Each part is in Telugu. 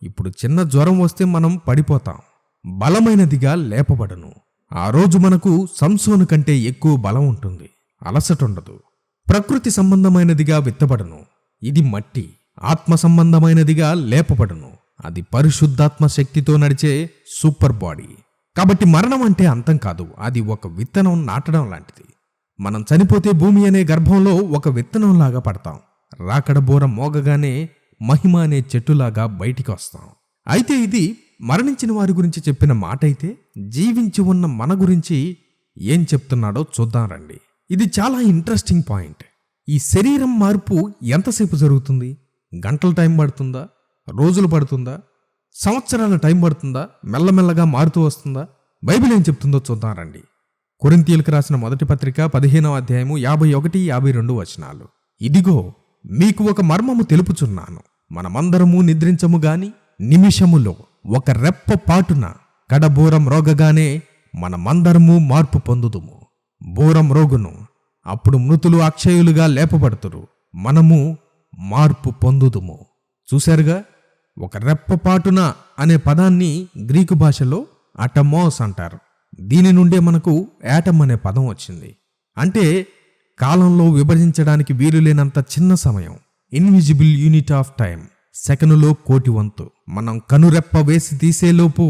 ఇప్పుడు చిన్న జ్వరం వస్తే మనం పడిపోతాం, బలమైనదిగా లేపబడను. ఆ రోజు మనకు సంసోను కంటే ఎక్కువ బలం ఉంటుంది, అలసటుండదు. ప్రకృతి సంబంధమైనదిగా విత్తబడను, ఇది మట్టి. ఆత్మ సంబంధమైనదిగా లేపబడను, అది పరిశుద్ధాత్మ శక్తితో నడిచే సూపర్ బాడీ. కాబట్టి మరణం అంటే అంతం కాదు, అది ఒక విత్తనం నాటడం లాంటిది. మనం చనిపోతే భూమి అనే గర్భంలో ఒక విత్తనంలాగా పడతాం. రాకడ బోర మోగగానే మహిమ అనే చెట్టులాగా బయటికి వస్తాం. అయితే ఇది మరణించిన వారి గురించి చెప్పిన మాట అయితే, జీవించి ఉన్న మన గురించి ఏం చెప్తున్నాడో చూద్దాం రండి. ఇది చాలా ఇంట్రెస్టింగ్ పాయింట్. ఈ శరీరం మార్పు ఎంతసేపు జరుగుతుంది? గంటల టైం పడుతుందా? రోజులు పడుతుందా? సంవత్సరాల టైం పడుతుందా? మెల్లమెల్లగా మారుతూ వస్తుందా? బైబిల్ ఏం చెప్తుందో చూద్దాం రండి. కొరింథీయులకు రాసిన మొదటి పత్రిక 15వ అధ్యాయము 51-52 వచనాలు. ఇదిగో మీకు ఒక మర్మము తెలుపుచున్నాను, మనమందరము నిద్రించము గాని నిమిషములో ఒక రెప్ప పాటున కడబోరం రోగగానే మనమందరము మార్పు పొందుదుము. బోరం రోగును, అప్పుడు మృతులు అక్షయులుగా లేపబడుతురు, మనము మార్పు పొందుదుము. చూశారుగా, ఒక రెప్పపాటున అనే పదాన్ని గ్రీకు భాషలో అటమోస్ అంటారు. దీని నుండే మనకు యాటమ్ అనే పదం వచ్చింది. అంటే కాలంలో విభజించడానికి వీలులేనంత చిన్న సమయం, ఇన్విజిబుల్ యూనిట్ ఆఫ్ టైం. సెకనులో కోటి వంతు. మనం కనురెప్ప వేసి తీసేలోపు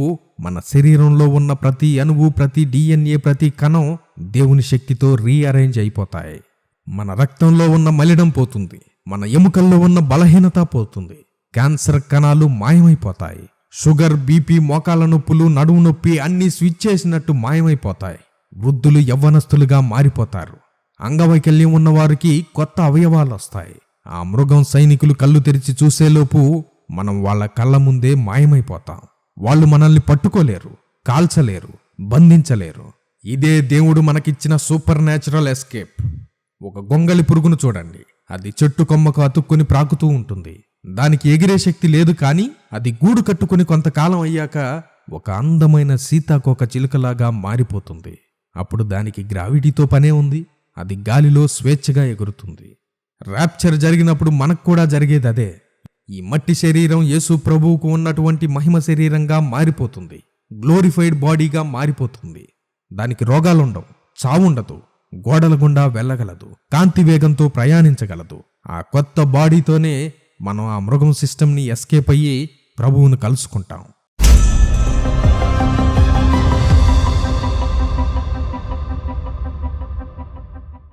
మన శరీరంలో ఉన్న ప్రతి అణువు, ప్రతి DNA, ప్రతి కణం దేవుని శక్తితో రీఅరేంజ్ అయిపోతాయి. మన రక్తంలో ఉన్న మలినం పోతుంది, మన ఎముకల్లో ఉన్న బలహీనత పోతుంది, క్యాన్సర్ కణాలు మాయమైపోతాయి, షుగర్, బీపీ, మోకాళ్ళ నొప్పులు, నడుము నొప్పి అన్నీ స్విచ్ చేసినట్టు మాయమైపోతాయి. వృద్ధులు యవ్వనస్తులుగా మారిపోతారు. అంగవైకల్యం ఉన్నవారికి కొత్త అవయవాలు వస్తాయి. ఆ మృగం సైనికులు కళ్ళు తెరిచి చూసేలోపు మనం వాళ్ళ కళ్ళ ముందే మాయమైపోతాం. వాళ్ళు మనల్ని పట్టుకోలేరు, కాల్చలేరు, బంధించలేరు. ఇదే దేవుడు మనకిచ్చిన సూపర్ న్యాచురల్ ఎస్కేప్. ఒక గొంగళి పురుగును చూడండి, అది చెట్టు కొమ్మకు అతుక్కుని ప్రాకుతూ ఉంటుంది. దానికి ఎగిరే శక్తి లేదు, కానీ అది గూడు కట్టుకుని కొంతకాలం అయ్యాక ఒక అందమైన సీతాకోక చిలుకలాగా మారిపోతుంది. అప్పుడు దానికి గ్రావిటీతో పనే ఉంది, అది గాలిలో స్వేచ్ఛగా ఎగురుతుంది. ర్యాప్చర్ జరిగినప్పుడు మనకు కూడా జరిగేది అదే. ఈ మట్టి శరీరం యేసు ప్రభువుకు ఉన్నటువంటి మహిమ శరీరంగా మారిపోతుంది, గ్లోరిఫైడ్ బాడీగా మారిపోతుంది. దానికి రోగాలుండవు, చావుండదు, గోడల గుండా వెళ్ళగలదు, కాంతి వేగంతో ప్రయాణించగలదు. ఆ కొత్త బాడీతోనే మనం ఆ మృగం సిస్టమ్ని ఎస్కేప్ అయ్యి ప్రభువును కలుసుకుంటాం.